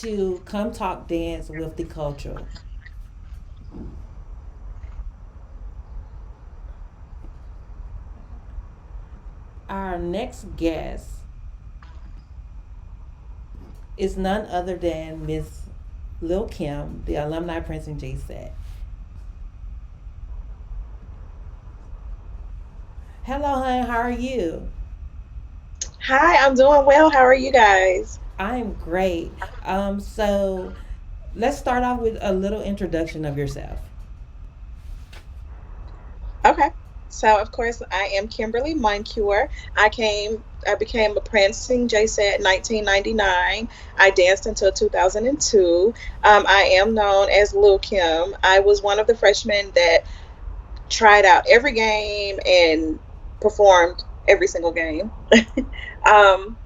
to Come Talk Dance with the Culture. Our next guest is none other than Miss Lil Kim, the Alumni Prancing J-Sette. Hello, hon. How are you? Hi, I'm doing well. How are you guys? I'm great. So let's start off with a little introduction of yourself. Okay. So, of course, I am Kimberly Moncure. I became a Prancing J-Set in 1999. I danced until 2002. I am known as Lil Kim. I was one of the freshmen that tried out every game and performed every single game. um,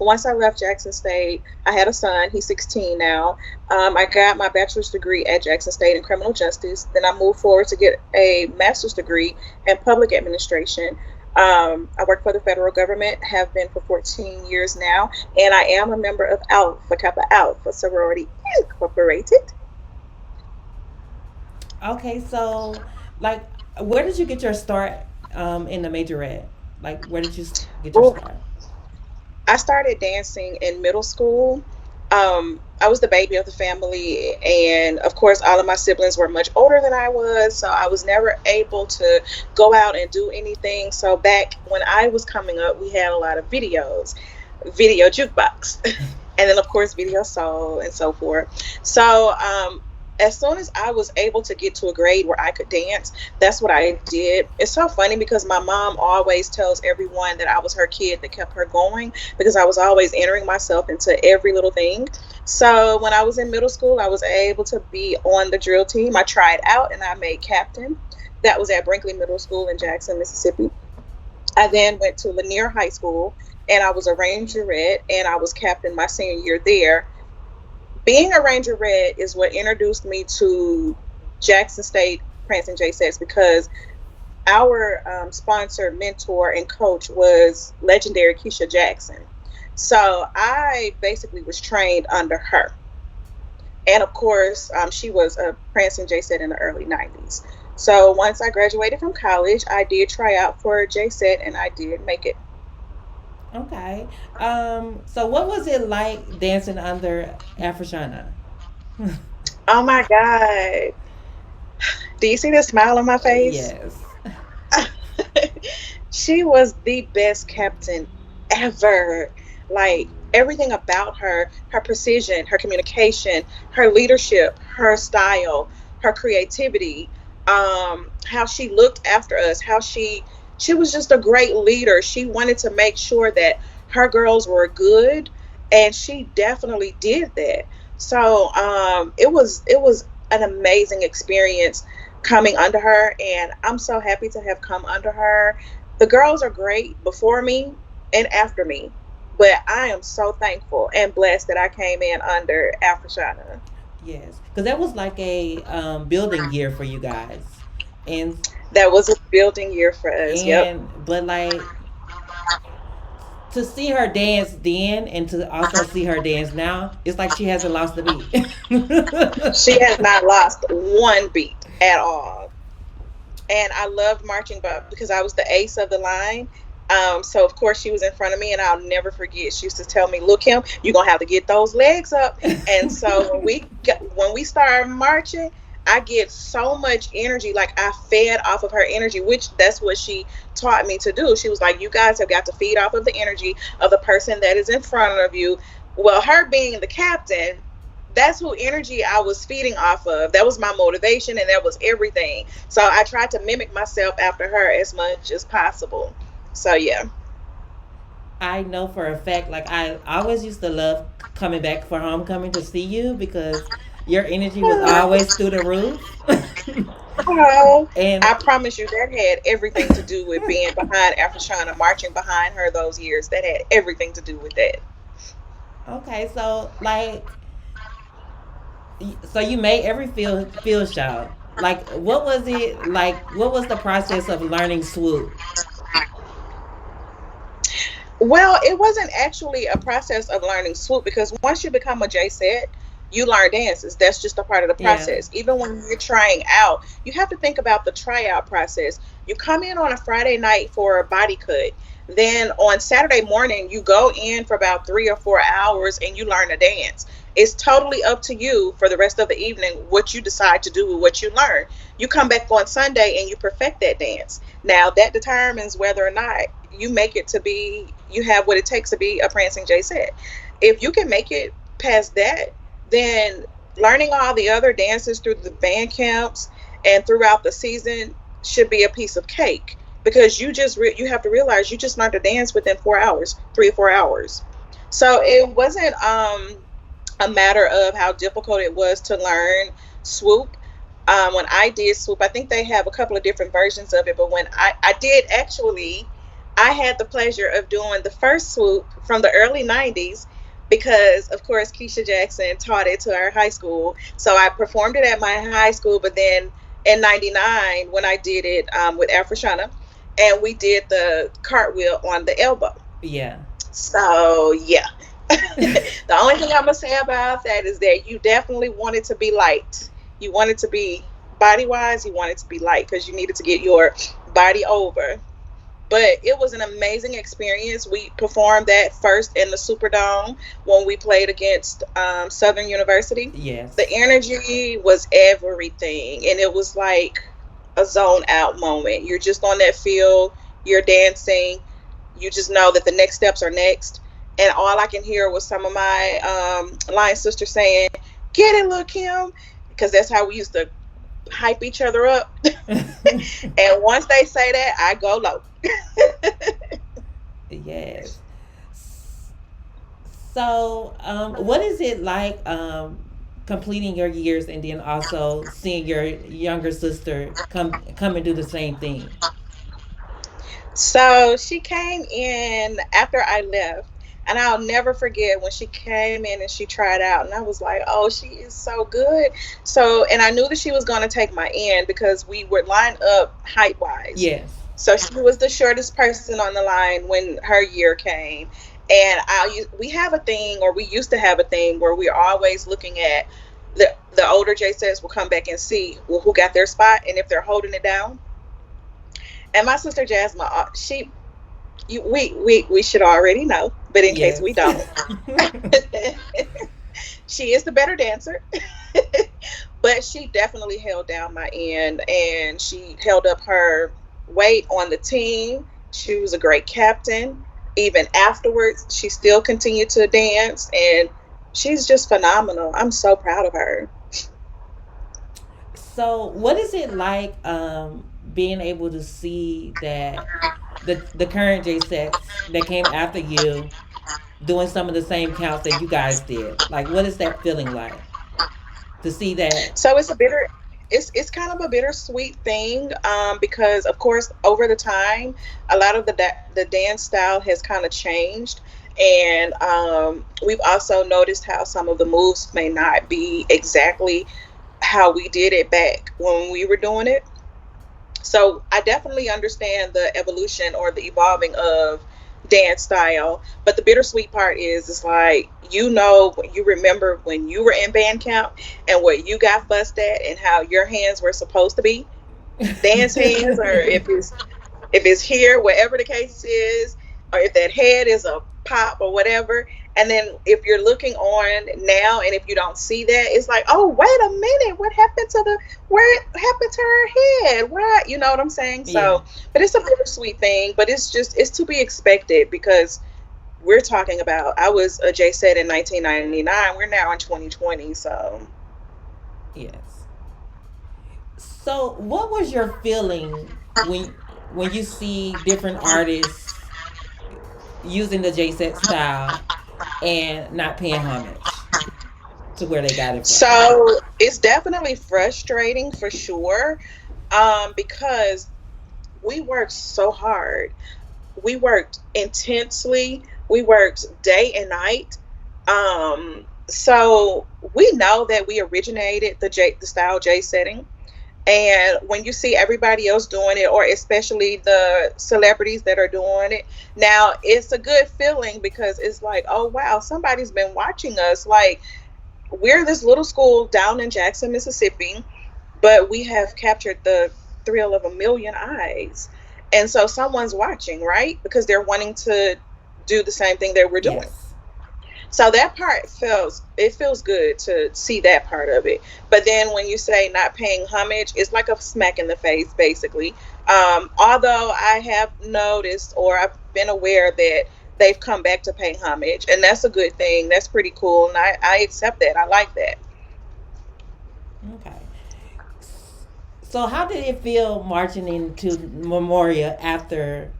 Once I left Jackson State, I had a son. He's 16 now. I got my bachelor's degree at Jackson State in criminal justice. Then I moved forward to get a master's degree in public administration. I work for the federal government, have been for 14 years now, and I am a member of Alpha Kappa Alpha Sorority Incorporated. Okay, so like, where did you get your start in the majorette? Like, where did you get your Well, start? I started dancing in middle school. I was the baby of the family, and of course, all of my siblings were much older than I was, so I was never able to go out and do anything. So, back when I was coming up, we had a lot of videos, video jukebox, and then, of course, video soul and so forth. So, as soon as I was able to get to a grade where I could dance, that's what I did. It's so funny because my mom always tells everyone that I was her kid that kept her going because I was always entering myself into every little thing. So when I was in middle school, I was able to be on the drill team. I tried out and I made captain. That was at Brinkley Middle School in Jackson, Mississippi. I then went to Lanier High School and I was a rangerette and I was captain my senior year there. Being a rangerette is what introduced me to Jackson State Prancing J-Settes because our sponsor, mentor, and coach was legendary Keisha Jackson. So I basically was trained under her. And of course, she was a Prancing J-Set in the early 90s. So once I graduated from college, I did try out for J-Set and I did make it. Okay. So what was it like dancing under Afroshana? Oh my God. Do you see the smile on my face? Yes. She was the best captain ever. Like everything about her, her precision, her communication, her leadership, her style, her creativity, how she looked after us, how she was just a great leader. She wanted to make sure that her girls were good, and she definitely did that. So it was an amazing experience coming under her, and I'm so happy to have come under her. The girls are great before me and after me, but I am so thankful and blessed that I came in under Afroshana. Yes. Because that was like a building year for you guys. And That was a building year for us. Yep. but like, to see her dance then and to also see her dance now, it's like she hasn't lost the beat. She has not lost one beat at all. And I loved marching but because I was the ace of the line. So of course she was in front of me and I'll never forget. She used to tell me, "Look him, you're gonna have to get those legs up." And so when we started marching, I get so much energy, like I fed off of her energy, which that's what she taught me to do. She was like, "You guys have got to feed off of the energy of the person that is in front of you." Well, her being the captain, that's who energy I was feeding off of. That was my motivation and that was everything. So I tried to mimic myself after her as much as possible. So yeah. I know for a fact, like, I always used to love coming back for homecoming to see you because your energy was always through the roof. Oh, And I promise you that had everything to do with being behind Afroshana, marching behind her those years. That had everything to do with that. okay, so like, so you made every field show. Like, what was it like? What was the process of learning swoop? Well, it wasn't actually a process of learning swoop because once you become a J set, you learn dances. That's just a part of the Yeah. process. Even when you're trying out, you have to think about the tryout process. You come in on a Friday night for a body cut. Then on Saturday morning, you go in for about 3 or 4 hours and you learn a dance. It's totally up to you for the rest of the evening what you decide to do with what you learn. You come back on Sunday and you perfect that dance. Now that determines whether or not you make it to be, you have what it takes to be a Prancing J-Set. If you can make it past that, then learning all the other dances through the band camps and throughout the season should be a piece of cake because you have to realize you just learned to dance within 4 hours, 3 or 4 hours. So it wasn't a matter of how difficult it was to learn swoop. When I did swoop, I think they have a couple of different versions of it, but when I did actually, I had the pleasure of doing the first swoop from the early 90s because, of course, Keisha Jackson taught it to our high school. So I performed it at my high school, but then in 99, when I did it with Afroshana, and we did the cartwheel on the elbow. Yeah. So, yeah. The only thing I'm gonna say about that is that you definitely want it to be light. You want it to be body wise. You want it to be light because you needed to get your body over. But it was an amazing experience. We performed that first in the Superdome when we played against Southern University. Yes. The energy was everything, and it was like a zone out moment. You're just on that field. You're dancing. You just know that the next steps are next. And all I can hear was some of my line sisters saying, "Get it, little Kim," because that's how we used to hype each other up. And once they say that, I go low. Yes. So, what is it like completing your years and then also seeing your younger sister come and do the same thing? So she came in after I left, and I'll never forget when she came in and she tried out, and I was like, "Oh, she is so good." So, and I knew that she was going to take my end because we were lined up height wise. Yes. So she was the shortest person on the line when her year came. And we have a thing, or we used to have a thing, where we're always looking at the older J sets will come back and see, well, who got their spot and if they're holding it down. And my sister Jasmine, we should already know, but in case we Yes. don't, she is the better dancer. But she definitely held down my end and she held up her weight on the team. She was a great captain. Even afterwards, she still continued to dance and she's just phenomenal. I'm so proud of her. So, what is it like being able to see that the current J sets that came after you doing some of the same counts that you guys did? Like, what is that feeling like to see that? So it's kind of a bittersweet thing because of course over the time a lot of the dance style has kind of changed, and we've also noticed how some of the moves may not be exactly how we did it back when we were doing it. So I definitely understand the evolution or the evolving of dance style. But the bittersweet part is, it's like, you remember when you were in band camp and what you got fussed at and how your hands were supposed to be dance hands, or if it's here, whatever the case is, or if that head is a pop or whatever. And then if you're looking on now and if you don't see that, it's like, oh, wait a minute, what happened to where it happened to her head? Where, you know what I'm saying? Yeah. So, but it's a bittersweet thing, but it's to be expected because we're talking about, I was a J set in 1999. We're now in 2020. So, Yes. So, what was your feeling when you see different artists using the J set style and not paying homage to where they got it from? so it's definitely frustrating for sure, because we worked so hard. We worked intensely. We worked day and night. So we know that we originated the style J setting. And when you see everybody else doing it, or especially the celebrities that are doing it, now it's a good feeling because it's like, oh wow, somebody's been watching us. Like, we're this little school down in Jackson, Mississippi, but we have captured the thrill of a million eyes. And so someone's watching, right? Because they're wanting to do the same thing that we're doing. Yes. So that part feels good to see that part of it. But then when you say not paying homage, it's like a smack in the face, basically. Although I have noticed, or I've been aware that they've come back to pay homage, and that's a good thing. That's pretty cool, and I accept that. I like that. Okay. So how did it feel marching into Memoria after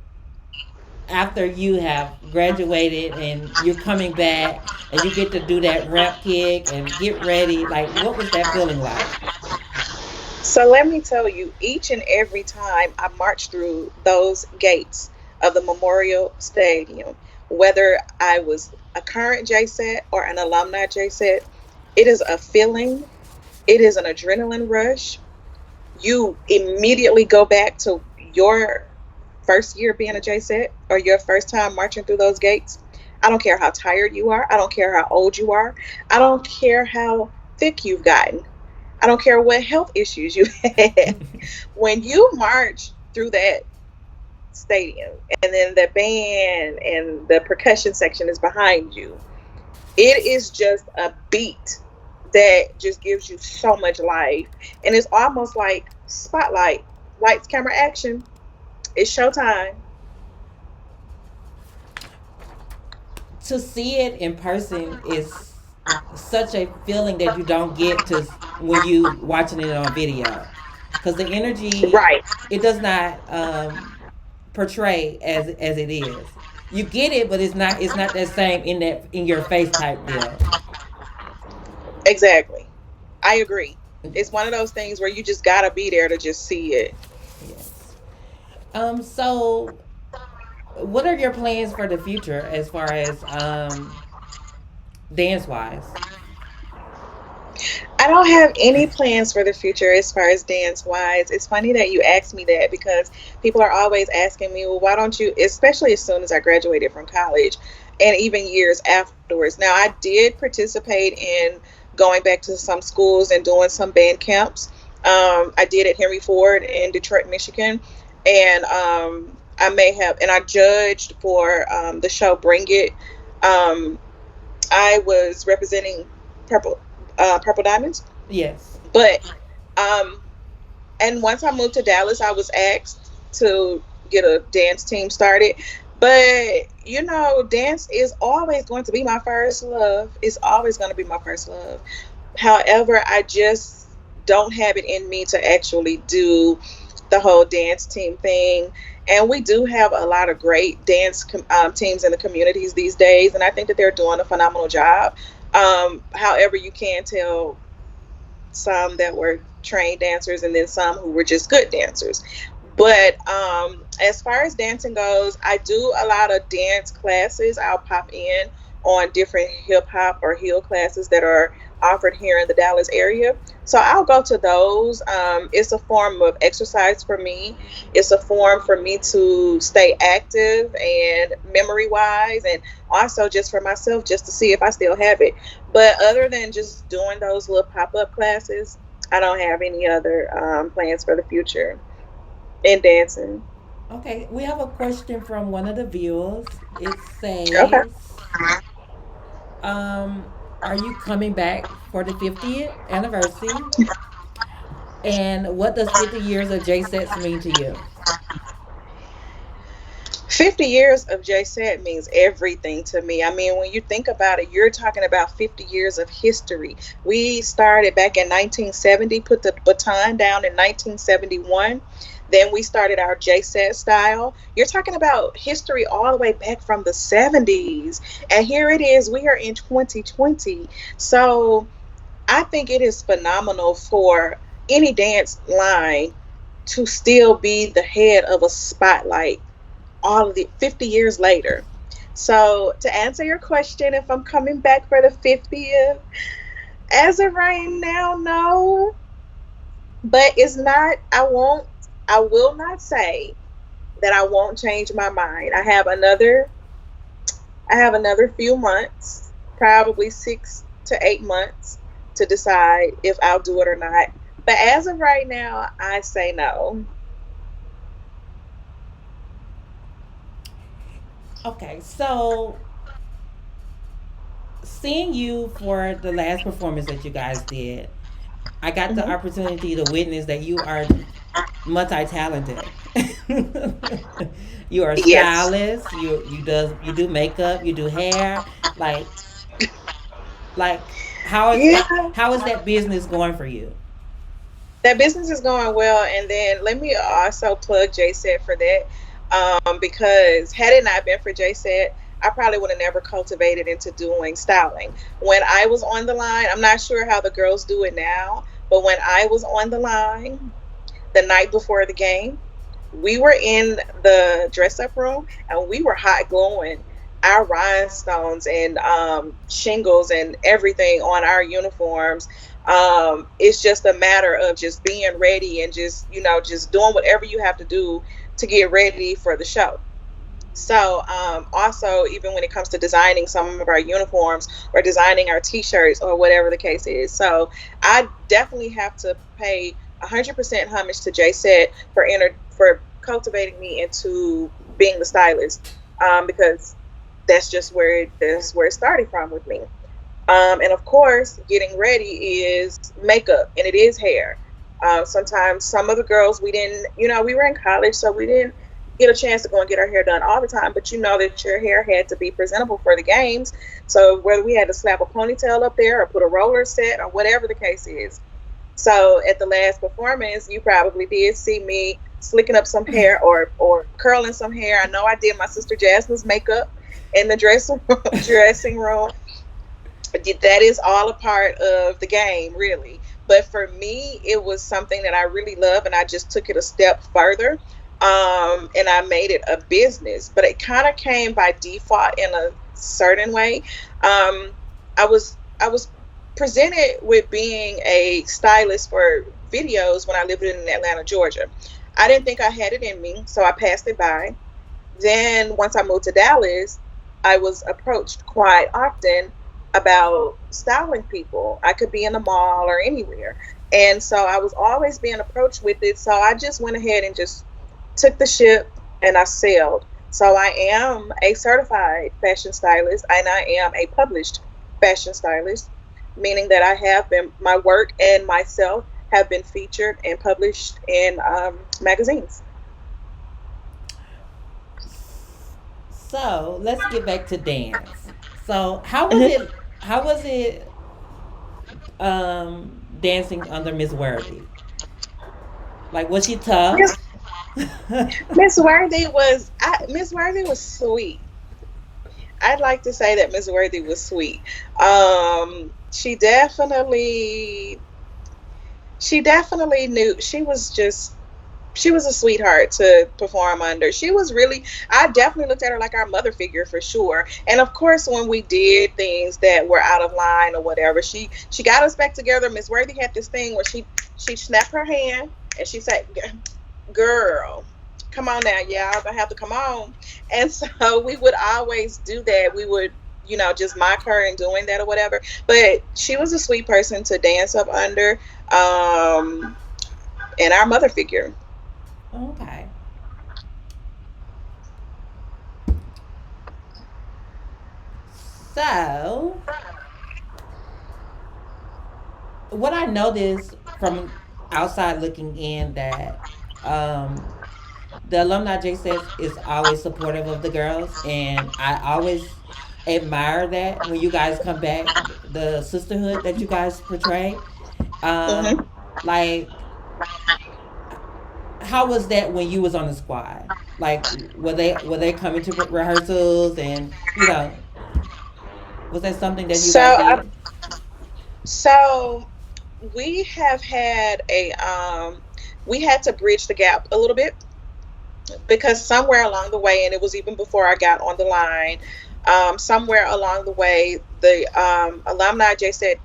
you have graduated and you're coming back and you get to do that ramp kick and get ready? Like, what was that feeling like? So let me tell you, each and every time I march through those gates of the Memorial Stadium, whether I was a current J-Set or an alumni J-Set, it is a feeling, it is an adrenaline rush. You immediately go back to your first year being a J-Set or your first time marching through those gates. I don't care how tired you are. I don't care how old you are. I don't care how thick you've gotten. I don't care what health issues you had. When you march through that stadium and then the band and the percussion section is behind you, it is just a beat that just gives you so much life. And it's almost like spotlight, lights, camera, action. It's showtime. To see it in person is such a feeling that you don't get to when you watching it on video, because the energy, Right. it does not portray as it is. You get it, but it's not that same in your face type deal. Exactly. I agree. It's one of those things where you just gotta be there to just see it. Yes. So what are your plans for the future as far as dance wise? I don't have any plans for the future as far as dance wise. It's funny that you asked me that because people are always asking me, well, why don't you, especially as soon as I graduated from college and even years afterwards. Now, I did participate in going back to some schools and doing some band camps. I did at Henry Ford in Detroit, Michigan. And I may have, and I judged for the show Bring It. Um, I was representing Purple Purple Diamonds. Yes. But um, and once I moved to Dallas, I was asked to get a dance team started. But dance is always going to be my first love. It's always going to be my first love. However, I just don't have it in me to actually do the whole dance team thing. And we do have a lot of great dance teams in the communities these days, and I think that they're doing a phenomenal job. However, you can tell some that were trained dancers and then some who were just good dancers. But as far as dancing goes, I do a lot of dance classes. I'll pop in on different hip hop or heel classes that are offered here in the Dallas area. So I'll go to those. It's a form of exercise for me. It's a form for me to stay active and memory wise, and also just for myself, just to see if I still have it. But other than just doing those little pop up classes, I don't have any other plans for the future in dancing. Okay, we have a question from one of the viewers. It Okay. says, um, "Are you coming back for the 50th anniversary? And what does 50 years of J sets mean to you?" 50 years of J-Set means everything to me. I mean, when you think about it, you're talking about 50 years of history. We started back in 1970, put the baton down in 1971. Then we started our J-Set style. You're talking about history all the way back from the 70s. And here it is, we are in 2020. So I think it is phenomenal for any dance line to still be the head of a spotlight all of the 50 years later. So to answer your question, if I'm coming back for the 50th, as of right now, no. But it's not. I won't. I will not say that I won't change my mind. I have another few months, probably 6 to 8 months, to decide if I'll do it or not. But as of right now, I say no. Okay, so seeing you for the last performance that you guys did, I got the Hmm. opportunity to witness that you are multi-talented. You are a Yes. stylist. You do makeup. You do hair. Like like Yeah. how is that business going for you? That business is going well. And then let me also plug J-Set for that. Because had it not been for J-Set, I probably would have never cultivated into doing styling. When I was on the line, I'm not sure how the girls do it now, but when I was on the line the night before the game, we were in the dress up room and we were hot glowing our rhinestones and shingles and everything on our uniforms. It's just a matter of just being ready and just, just doing whatever you have to do to get ready for the show. So, also, even when it comes to designing some of our uniforms or designing our T-shirts or whatever the case is, so I definitely have to pay 100% homage to Jay Set for cultivating me into being the stylist, because that's where it started from with me. And of course, getting ready is makeup and it is hair. Sometimes some of the girls we didn't, we were in college, so we didn't get a chance to go and get our hair done all the time. But you know that your hair had to be presentable for the games. So whether we had to slap a ponytail up there or put a roller set or whatever the case is. So at the last performance, you probably did see me slicking up some hair or curling some hair. I know I did my sister Jasmine's makeup in the dressing room. That is all a part of the game, really. But for me, it was something that I really love, and I just took it a step further, and I made it a business. But it kind of came by default in a certain way. I was presented with being a stylist for videos when I lived in Atlanta, Georgia. I didn't think I had it in me, so I passed it by. Then once I moved to Dallas, I was approached quite often about styling people. I could be in the mall or anywhere. And so I was always being approached with it. So I just went ahead and just took the ship and I sailed. So I am a certified fashion stylist and I am a published fashion stylist, meaning that I have been, my work and myself have been featured and published in magazines. So let's get back to dance. So how was Mhm. it? How was it dancing under Miss Worthy? Like, was she tough? Miss Worthy was sweet. I'd like to say that Miss Worthy was sweet. She definitely knew she was a sweetheart to perform under. She was really, I definitely looked at her like our mother figure for sure. And of course, when we did things that were out of line or whatever, she got us back together. Miss Worthy had this thing where she snapped her hand and she said, "Girl, come on now, y'all gonna have to come on." And so we would always do that. We would, just mock her and doing that or whatever. But she was a sweet person to dance up under, um, and our mother figure. Okay. So what I noticed from outside looking in that um, the alumni J sets is always supportive of the girls, and I always admire that when you guys come back, the sisterhood that you guys portray. Hmm. Um, like, how was that when you was on the squad? Like, were they coming to rehearsals, and was that something that you So, guys did? so we have had we had to bridge the gap a little bit because somewhere along the way, and it was even before I got on the line, somewhere along the way, the alumni J said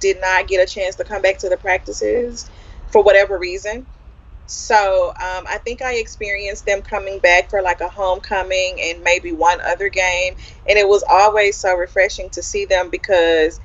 did not get a chance to come back to the practices. for whatever reason. So I think I experienced them coming back for like a homecoming and maybe one other game. And it was always so refreshing to see them because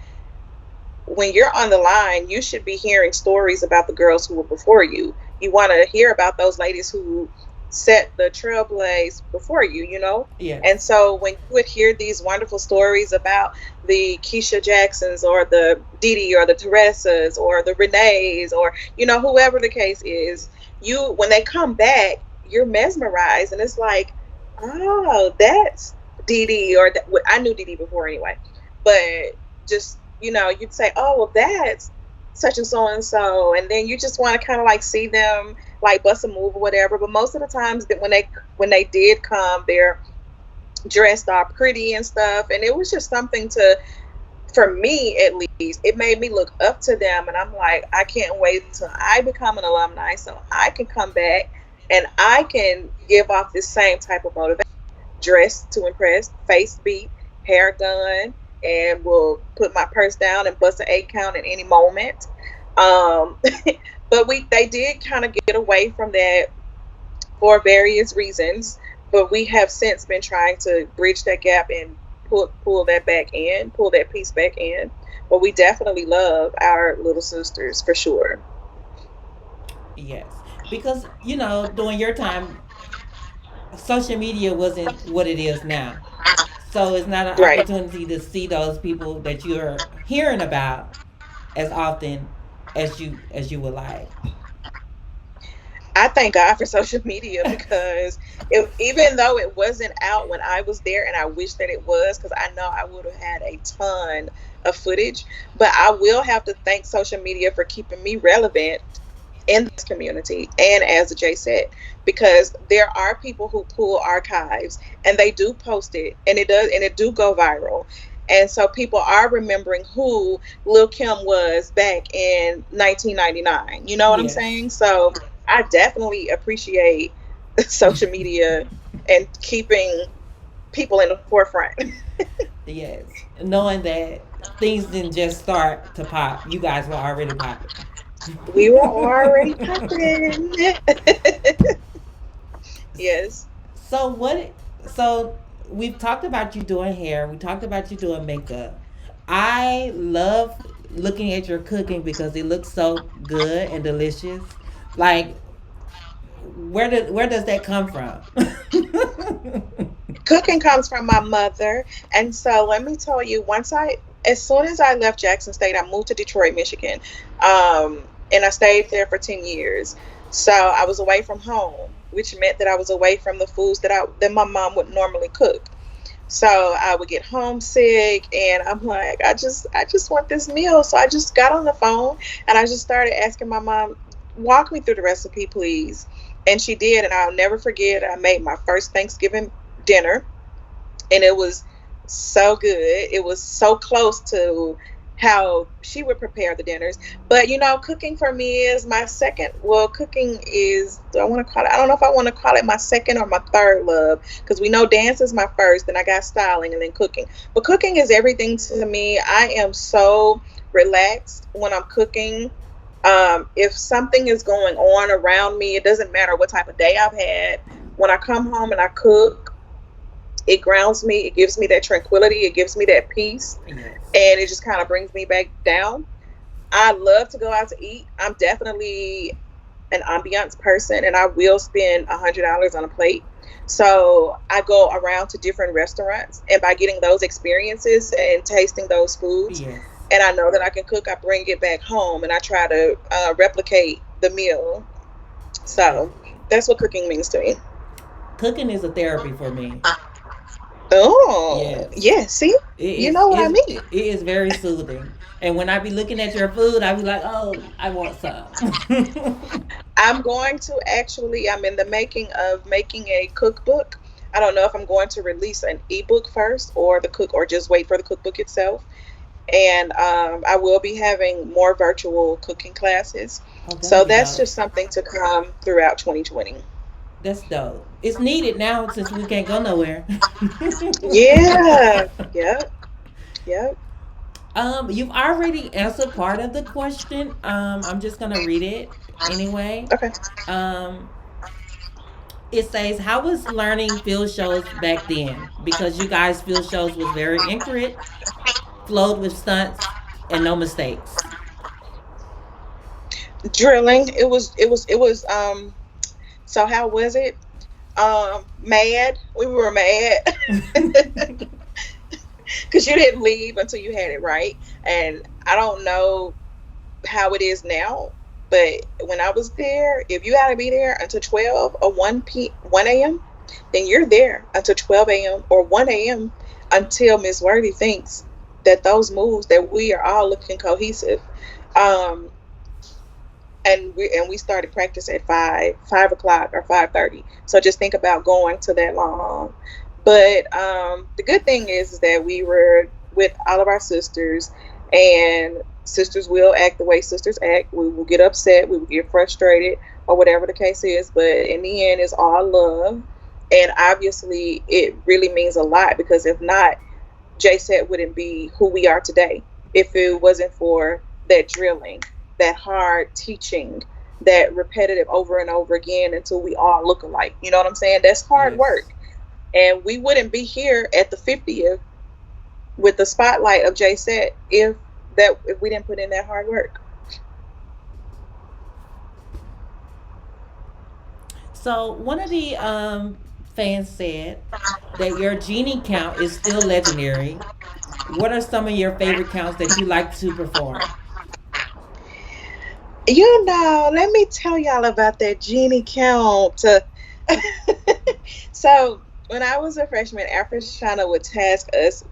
when you're on the line, you should be hearing stories about the girls who were before you. You want to hear about those ladies who set the trailblaze before you, you know? Yes. And so when you would hear these wonderful stories about the Keisha Jacksons or the Dee Dee or the Teressas or the Renees or, you know, whoever the case is, you, when they come back, you're mesmerized. And it's like, oh, that's Dee Dee, or that, well, I knew Dee Dee before anyway. But just, you know, you'd say, oh, well, that's such and so, and then you just want to kind of like see them like bust a move or whatever. But most of the times that when they did come, they're dressed all pretty and stuff, and it was just something to, for me at least, it made me look up to them, and I'm like, I can't wait till I become an alumni so I can come back and I can give off this same type of motivation, dressed to impress, face beat, hair done, and will put my purse down and bust an 8 count at any moment. Um, but they did kind of get away from that for various reasons. But we have since been trying to bridge that gap and pull that back in, pull that piece back in. But we definitely love our little sisters for sure. Yes. Because, you know, during your time, social media wasn't what it is now. So it's not an Right. opportunity to see those people that you're hearing about as often as you would like. I thank God for social media because even though it wasn't out when I was there, and I wish that it was because I know I would have had a ton of footage, but I will have to thank social media for keeping me relevant in this community and as a J-Set, because there are people who pull archives and they do post it, and it do go viral. And so people are remembering who Lil Kim was back in 1999. You know what I'm Yes. saying? So I definitely appreciate social media and keeping people in the forefront. Yes. Knowing that things didn't just start to pop, you guys were already popping. We were already popping. Yes. So what? So we've talked about you doing hair. We talked about you doing makeup. I love looking at your cooking because it looks so good and delicious. Like, where does that come from? Cooking comes from my mother. And so let me tell you, as soon as I left Jackson State, I moved to Detroit, Michigan. And I stayed there for 10 years. So I was away from home, which meant that I was away from the foods that my mom would normally cook. So I would get homesick, and I'm like, I just want this meal. So I just got on the phone and I just started asking my mom, walk me through the recipe, please. And she did, and I'll never forget. I made my first Thanksgiving dinner, and it was so good. It was so close to how she would prepare the dinners. But you know, cooking for me is my second. Well, cooking is. Do I want to call it? I don't know if I want to call it my second or my third love, because we know dance is my first, then I got styling, and then cooking. But cooking is everything to me. I am so relaxed when I'm cooking. If something is going on around me, it doesn't matter what type of day I've had. When I come home and I cook, it grounds me, it gives me that tranquility, it gives me that peace, Yes. and it just kind of brings me back down. I love to go out to eat. I'm definitely an ambiance person, and I will spend $100 on a plate. So I go around to different restaurants, and by getting those experiences and tasting those foods, Yes. and I know that I can cook, I bring it back home and I try to replicate the meal. Yes. So that's what cooking means to me. Cooking is a therapy for me. Oh, Yes. yeah. See, you know what I mean. It is very soothing. And when I be looking at your food, I be like, oh, I want some. I'm going to actually, I'm in the making of making a cookbook. I don't know if I'm going to release an ebook first or the cook or just wait for the cookbook itself. And I will be having more virtual cooking classes. Oh, that'll So be that's dope. just something to come throughout 2020. That's dope. It's needed now since we can't go nowhere. Yeah. Yep. Yep. You've already answered part of the question. I'm just gonna read it. anyway. Okay. Um, it says, how was learning field shows back then? Because you guys field shows was very accurate, flowed with stunts, and no mistakes. Drilling. It was so how was it? Mad. We were mad because you didn't leave until you had it right. And I don't know how it is now, but when I was there, if you got to be there until 12 or 1 a.m., then you're there until 12 a.m. or 1 a.m. until Miss Worthy thinks that those moves that we are all looking cohesive. Um, and we started practice at 5 o'clock or 5:30. So just think about going to that long. But the good thing is that we were with all of our sisters, and sisters will act the way sisters act. We will get upset, we will get frustrated, or whatever the case is. But in the end, it's all love, and obviously, it really means a lot because if not, JSET wouldn't be who we are today if it wasn't for that drilling, that hard teaching, that repetitive over and over again until we all look alike. You know what I'm saying? That's hard Yes. work. And we wouldn't be here at the 50th with the spotlight of JSET if we didn't put in that hard work. So one of the fans said that your genie count is still legendary. What are some of your favorite counts that you like to perform? Let me tell y'all about that genie count. So when I was a freshman, Afroshana would task us,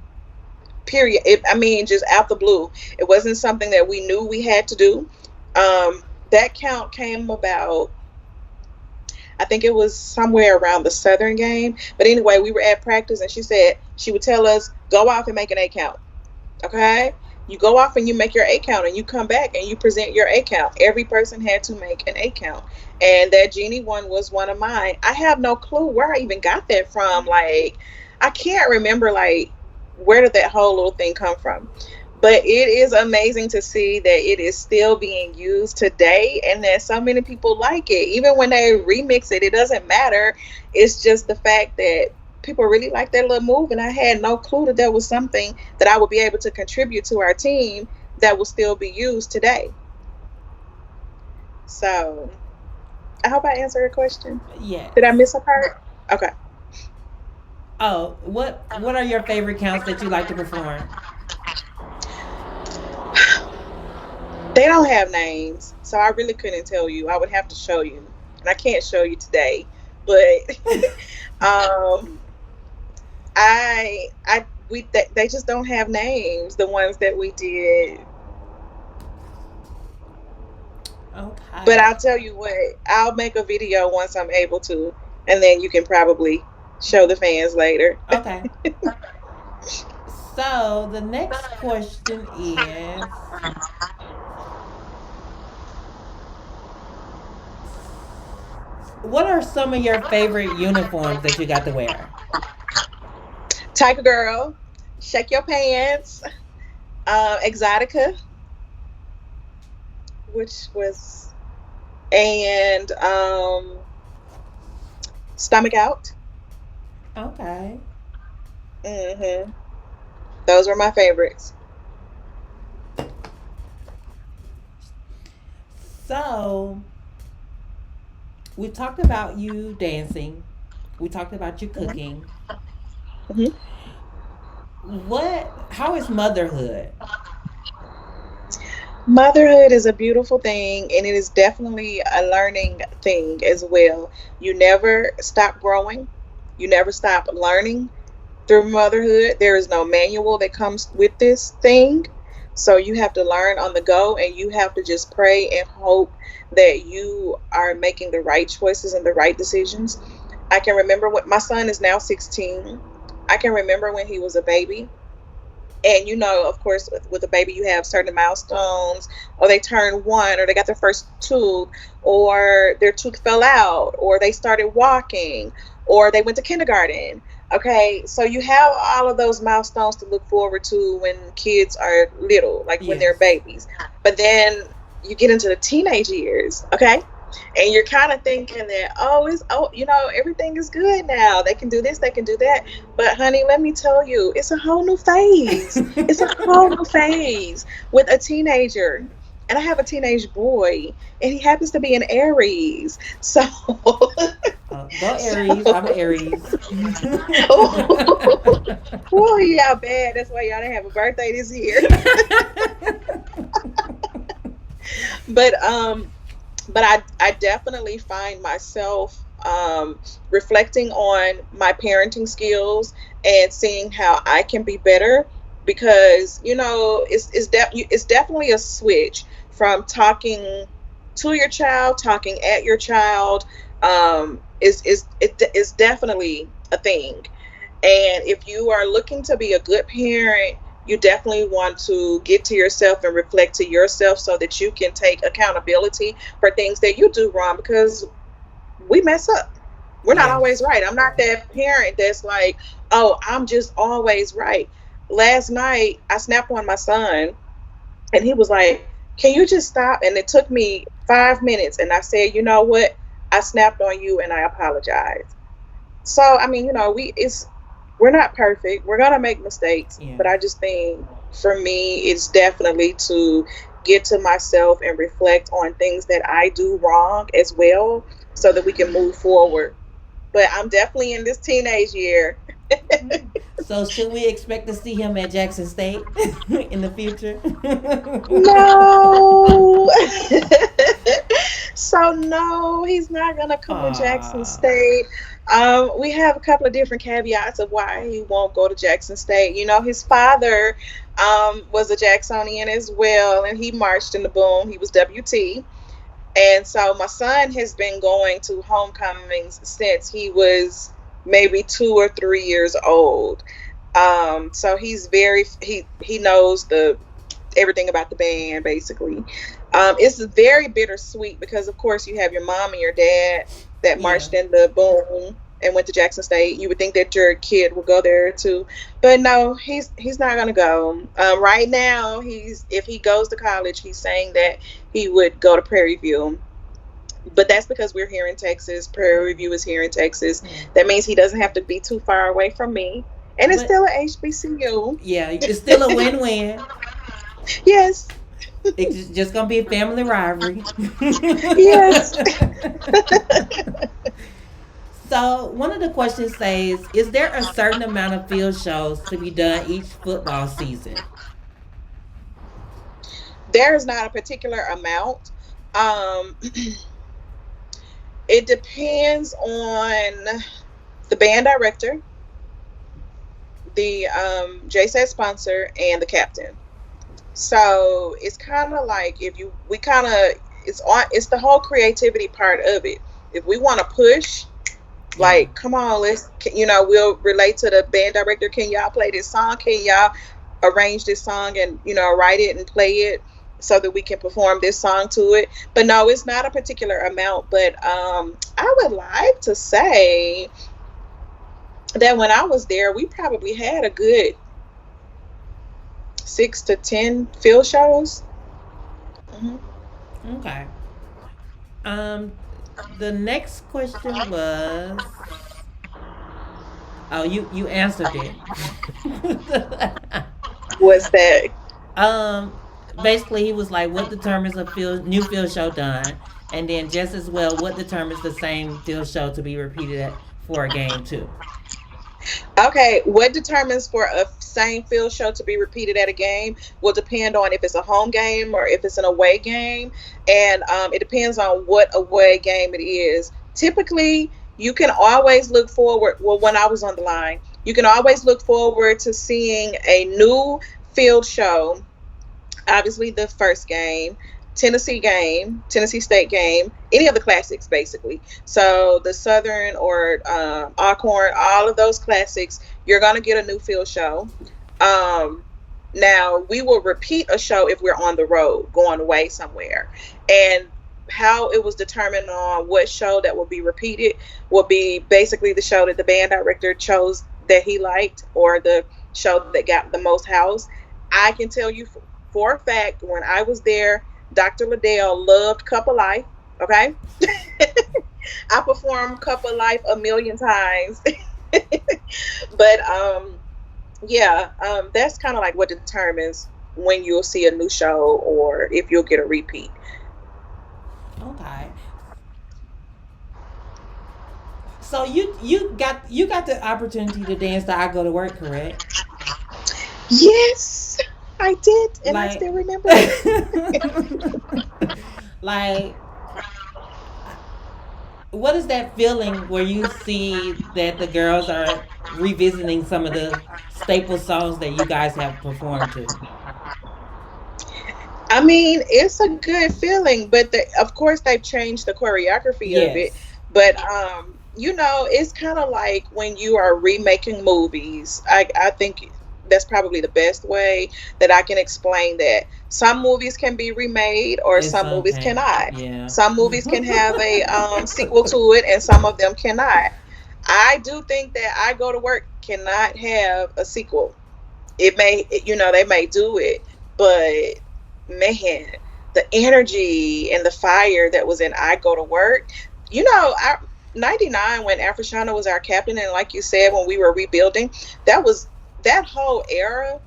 period. I mean, just out the blue. It wasn't something that we knew we had to do. That count came about, I think it was somewhere around the Southern game. But anyway, we were at practice and she said she would tell us, go off and make an 8 count. Okay? You go off and you make your 8 count and you come back and you present your 8 count. Every person had to make an 8 count. And that genie one was one of mine. I have no clue where I even got that from. Like, I can't remember, like, where did that whole little thing come from? But it is amazing to see that it is still being used today and that so many people like it. Even when they remix it, it doesn't matter. It's just the fact that people really like that little move. And I had no clue that that was something that I would be able to contribute to our team that will still be used today. So I hope I answered your question. Yes. Did I miss a part? Okay. Oh, what are your favorite counts that you like to perform? They don't have names, so I really couldn't tell you. I would have to show you, and I can't show you today. But um, they just don't have names. The ones that we did, but Okay. I'll tell you what. I'll make a video once I'm able to, and then you can probably show the fans later. Okay. So the next question is, what are some of your favorite uniforms that you got to wear? Tiger Girl, Shake Your Pants, Exotica, which was, and Stomach Out. Okay. Hmm. Those were my favorites. So we talked about you dancing. We talked about you cooking. Hmm. What? How is motherhood? Motherhood is a beautiful thing, and it is definitely a learning thing as well. You never stop growing, you never stop learning through motherhood. There is no manual that comes with this thing. So you have to learn on the go, and you have to just pray and hope that you are making the right choices and the right decisions. I can remember when my son is now 16. I can remember when he was a baby. And of course, with a baby, you have certain milestones, or they turn one, or they got their first tooth, or their tooth fell out, or they started walking, or they went to kindergarten. Okay, so you have all of those milestones to look forward to when kids are little, like when they're Yes. babies. But then you get into the teenage years, okay? And you're kind of thinking that, oh, everything is good now. They can do this, they can do that. But honey, let me tell you, it's a whole new phase. It's a whole new phase with a teenager. And I have a teenage boy, and he happens to be an Aries. So, Go Aries. so, I'm an Aries. oh, y'all bad. That's why y'all didn't have a birthday this year. But I definitely find myself reflecting on my parenting skills and seeing how I can be better, because it's definitely a switch from talking to your child, talking at your child. Is definitely a thing. And if you are looking to be a good parent, you definitely want to get to yourself and reflect to yourself so that you can take accountability for things that you do wrong, because we mess up. We're not always Yes. right. I'm not that parent that's like, oh, I'm just always right. Last night, I snapped on my son, and he was like, can you just stop? And it took me 5 minutes. And I said, you know what? I snapped on you and I apologize. So I mean, we're not perfect. We're gonna make mistakes, Yeah. but I just think for me, it's definitely to get to myself and reflect on things that I do wrong as well, so that we can move forward. But I'm definitely in this teenage year. So should we expect to see him at Jackson State in the future? No. So no, he's not gonna come to Jackson Aw. State. We have a couple of different caveats of why he won't go to Jackson State. His father was a Jacksonian as well, and he marched in the boom. He was WT. And so my son has been going to homecomings since he was maybe 2 or 3 years old. So he knows the everything about the band basically. It's very bittersweet because of course you have your mom and your dad that Yeah. marched in the boom and went to Jackson State. You would think that your kid would go there too, but no, he's not gonna go. Right now, he's if he goes to college, he's saying that he would go to Prairie View, but that's because we're here in Texas. Prairie View is here in Texas. Yeah. That means he doesn't have to be too far away from me, and it's But still a HBCU. yeah, it's still a win-win. Yes, It's just gonna be a family rivalry. yes. So one of the questions says, "Is there a certain amount of field shows to be done each football season?" There is not a particular amount. Um, it depends on the band director, the J-Set sponsor, and the captain. So it's kind of like if you, we kind of, it's the whole creativity part of it. If we want to push, Yeah. like, come on, we'll relate to the band director. Can y'all play this song? Can y'all arrange this song and, write it and play it so that we can perform this song to it? But no, it's not a particular amount. But I would like to say that when I was there, we probably had a good 6 to 10 field shows. Hmm. Okay. Um, the next question was, oh, you answered it. Was that um, Basically, he was like, "What determines a new field show done?" And then just as well, what determines the same field show to be repeated for a game too? okay? What determines for a same field show to be repeated at a game will depend on if it's a home game or if it's an away game, and it depends on what away game it is. Typically, you can always look forward. Well, when I was on the line, you can always look forward to seeing a new field show. Obviously the first game, Tennessee State game, any of the classics basically. So the Southern or Alcorn, all of those classics, you're gonna get a new field show. Um, Now we will repeat a show if we're on the road going away somewhere, and how it was determined on what show that will be repeated will be basically the show that the band director chose that he liked, or the show that got the most house. I can tell you for a fact when I was there, Dr. Liddell loved Couple Life. Okay. I performed Couple Life a million times. But yeah, that's kind of like what determines when you'll see a new show or if you'll get a repeat. Okay. So you got the opportunity to dance to I Go to Work, correct? Yes, I did, and I Like still remember it. like what is that feeling where you see that the girls are revisiting some of the staple songs that you guys have performed to? I mean, it's a good feeling, but of course they've changed the choreography of it. Yes. But it's kind of like when you are remaking movies. I think that's probably the best way that I can explain that. Some movies can be remade, or It's some movies okay. cannot. Yeah. Some movies can have a sequel to it, and some of them cannot. I do think that I Go to Work cannot have a sequel. It may, they may do it, but man, the energy and the fire that was in I Go to Work, I 99, when Afroshana was our captain, and like you said, when we were rebuilding, that was that whole era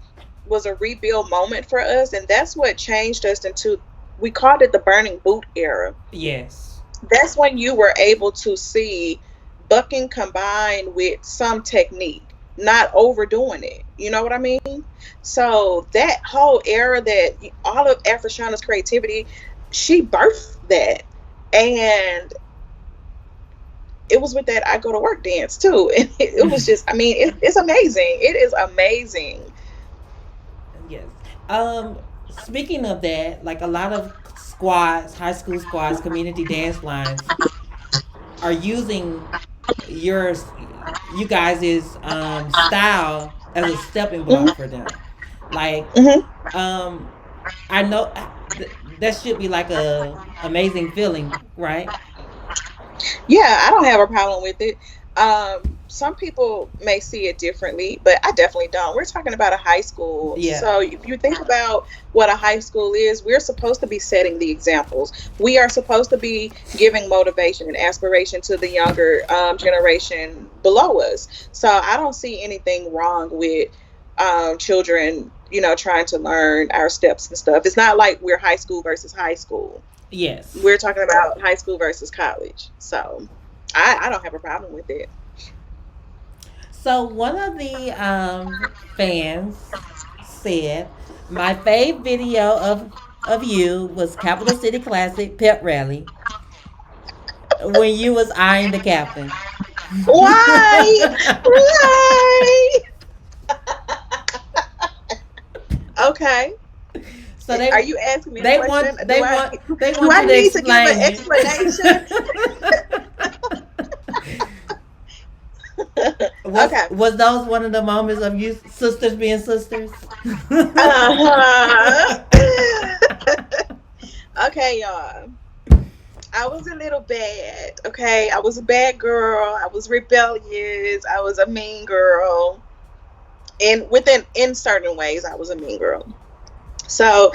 was a rebuild moment for us, and that's what changed us into, we called it the burning boot era. Yes. That's when you were able to see bucking combined with some technique, not overdoing it. You know what I mean? So that whole era, that all of Afroshana's creativity, she birthed that. And it was with that I Go to Work dance too. And it was just, I mean, it's amazing. It is amazing. Yes. Speaking of that, like a lot of squads, high school squads, community dance lines are using your you guys' style as a stepping block Hmm. for them. Like, Hmm. um, I know that should be like a amazing feeling, right? Yeah, I don't have a problem with it. Some people may see it differently, but I definitely don't. We're talking about a high school. Yeah. So if you think about what a high school is, we're supposed to be setting the examples. We are supposed to be giving motivation and aspiration to the younger generation below us. So I don't see anything wrong with children, trying to learn our steps and stuff. It's not like we're high school versus high school. Yes. We're talking about high school versus college. So I don't have a problem with it. So one of the fans said my fave video of you was Capital City Classic pep rally when you was eyeing the captain. Why? Why? Okay. So Are you asking me a they question? want Do they I want they do want I you to need to give an explain explanation? it. was Okay. was those one of the moments of you sisters being sisters? Uh-huh. Okay, y'all. I was a little bad. Okay. I was a bad girl. I was rebellious. I was a mean girl. And in certain ways I was a mean girl. So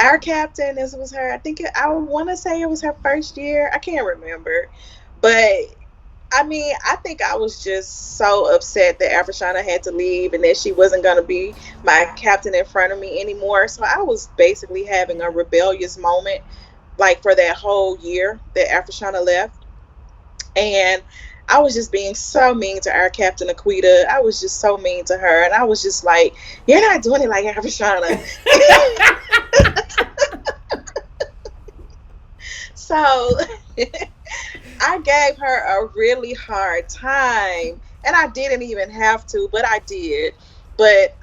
our captain, this was her, I think I want to say it was her first year, I can't remember, but I mean, I think I was just so upset that Afroshana had to leave and that she wasn't going to be my captain in front of me anymore. So I was basically having a rebellious moment, like for that whole year that Afroshana left. And I was just being so mean to our captain Aquita. I was just so mean to her. And I was just like, you're not doing it like Afroshana. So I gave her a really hard time, and I didn't even have to, but I did. But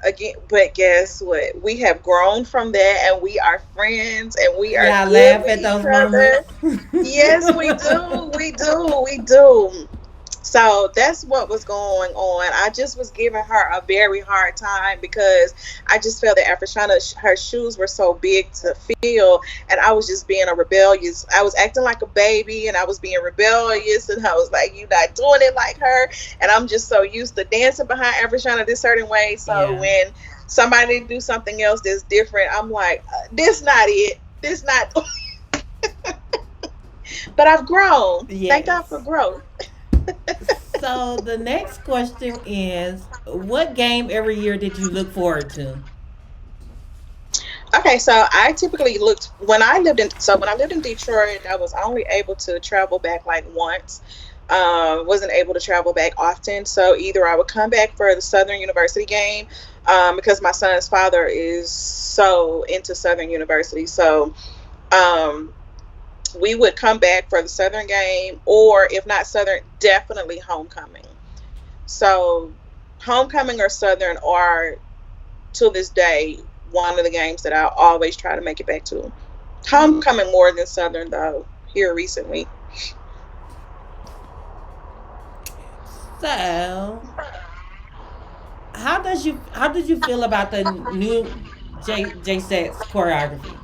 guess what? We have grown from that, and we are friends, and we are Yeah, good laugh with at each those moments. other. Yes, we do. We do. We do. So that's what was going on. I just was giving her a very hard time because I just felt that Afroshana, her shoes were so big to fill, and I was just being a rebellious. I was acting like a baby, and I was being rebellious, and I was like, "You not doing it like her," and I'm just so used to dancing behind Afroshana this certain way. So Yeah. when somebody do something else that's different, I'm like, "This not it." It's not, but I've grown. Thank God for Yes. growth. So the next question is, what game every year did you look forward to? Okay, so I typically looked when I lived in Detroit, I was only able to travel back like once. Wasn't able to travel back often, so either I would come back for the Southern University game, because my son's father is so into Southern University, so um, we would come back for the Southern game, or if not Southern, definitely homecoming. So homecoming or Southern are, to this day, one of the games that I always try to make it back to. Homecoming more than Southern though, here recently. So, how did you feel about the new J sets choreography?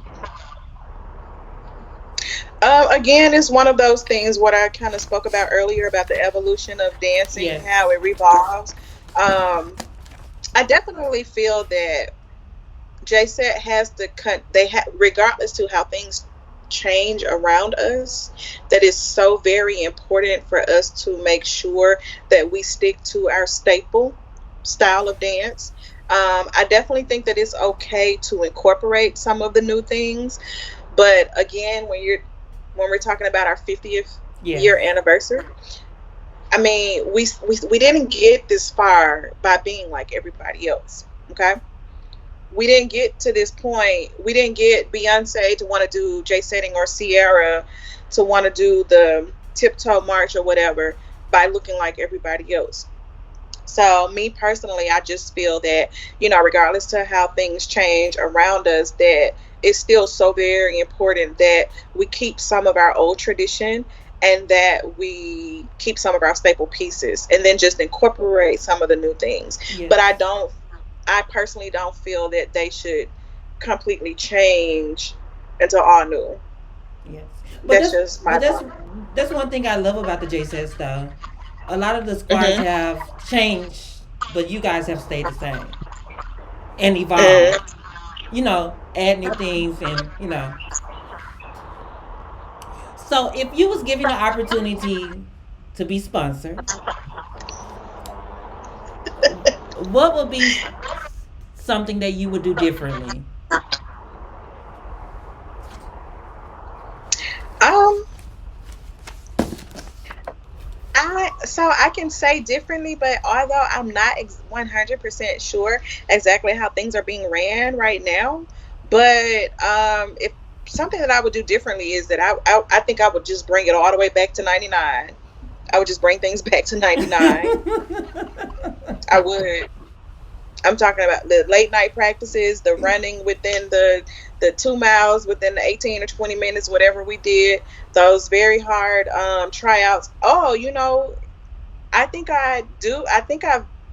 Again, it's one of those things what I kind of spoke about earlier about the evolution of dancing, Yes. how it revolves. Um, I definitely feel that J-Set has to cut. Regardless to how things change around us, that is so very important for us to make sure that we stick to our staple style of dance. I definitely think that it's okay to incorporate some of the new things, but again, when we're talking about our 50th Yes. year anniversary, I mean, we didn't get this far by being like everybody else. Okay, we didn't get to this point. We didn't get Beyonce to want to do Jay setting or Sierra to want to do the tiptoe march or whatever by looking like everybody else. So me personally, I just feel that, regardless to how things change around us, that it's still so very important that we keep some of our old tradition and that we keep some of our staple pieces and then just incorporate some of the new things. But Yes. I personally don't feel that they should completely change into all new. Yes. But That's that's just my but that's thought. that's one thing I love about the J sets though. A lot of the squads Hmm. have changed, but you guys have stayed the same and evolved. Mm. Add new things and So if you was given the opportunity to be sponsored, what would be something that you would do differently? Um, I can say differently, but although I'm not 100% sure exactly how things are being ran right now, but if something that I would do differently is that I think I would just bring it all the way back to 99. I would just bring things back to 99. I would. I'm talking about the late night practices, the running within the 2 miles within the 18 or 20 minutes, whatever we did. Those very hard tryouts. Oh, I think I do.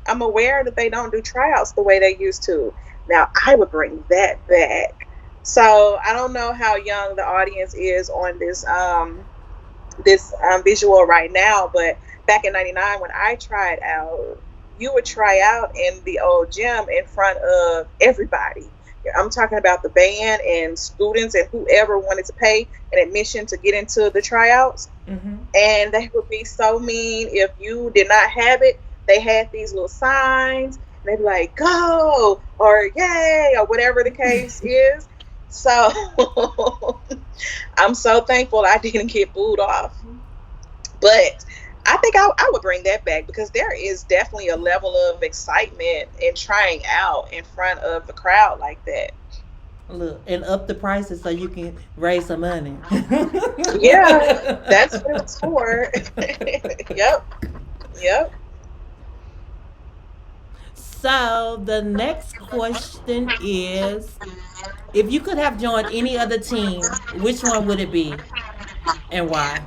I'm aware that they don't do tryouts the way they used to. Now I would bring that back. So I don't know how young the audience is on this visual right now, but back in '99 when I tried out, you would try out in the old gym in front of everybody. I'm talking about the band and students and whoever wanted to pay an admission to get into the tryouts, Mm-hmm. and they would be so mean if you did not have it. They had these little signs, and they'd be like, "Go!" or "Yay!" or whatever the case is. So I'm so thankful I didn't get booed off. But I think I would bring that back because there is definitely a level of excitement in trying out in front of the crowd like that. Look, and up the prices so you can raise some money. Yeah, that's what it's for. Yep, yep. So the next question is, if you could have joined any other team, which one would it be and why?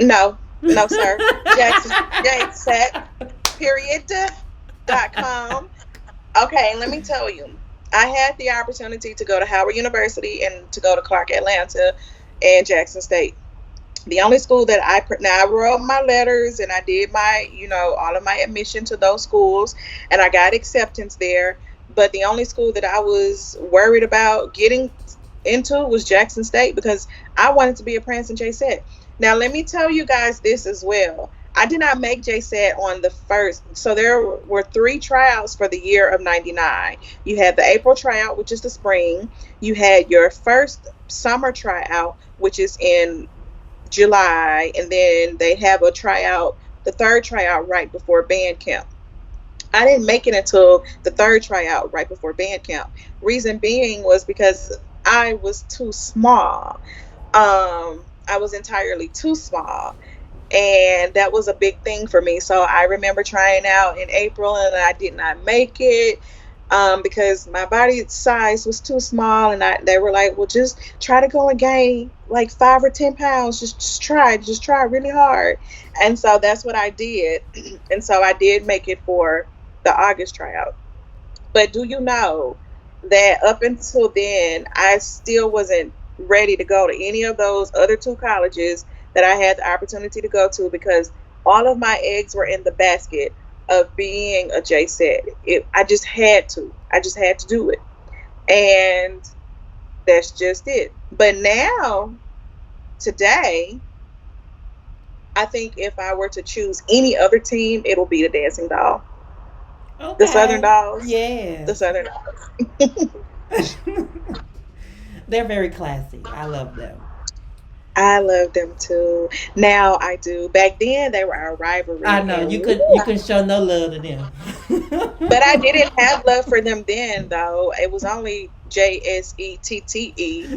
No, no, sir. Jackson, Set, period, .com. Okay, let me tell you. I had the opportunity to go to Howard University and to go to Clark Atlanta and Jackson State. The only school that now I wrote my letters and I did my, all of my admission to those schools and I got acceptance there. But the only school that I was worried about getting into was Jackson State because I wanted to be a Prancing J-Sette. Now, let me tell you guys this as well. I did not make J-Sette on the first. So there were three tryouts for the year of 99. You had the April tryout, which is the spring. You had your first summer tryout, which is in July. And then they have a tryout, the third tryout right before band camp. I didn't make it until the third tryout right before band camp. Reason being was because I was too small. I was entirely too small. And that was a big thing for me. So I remember trying out in April and I did not make it because my body size was too small. And they were like, well, just try to go and gain like 5 or 10 pounds. Just try really hard. And so that's what I did. And so I did make it for the August tryout. But do you know that up until then, I still wasn't ready to go to any of those other two colleges that I had the opportunity to go to because all of my eggs were in the basket of being a J-Sette. I just had to. I just had to do it. And that's just it. But now, today, I think if I were to choose any other team, it'll be the Dancing Doll. The Southern Okay. Dolls. The Yes. Southern Dolls. They're very classy. I love them. I love them too. Now I do. Back then they were our I rivalry, know and woo, you can show no love to them. but I didn't have love for them then though. It was only JSETTE.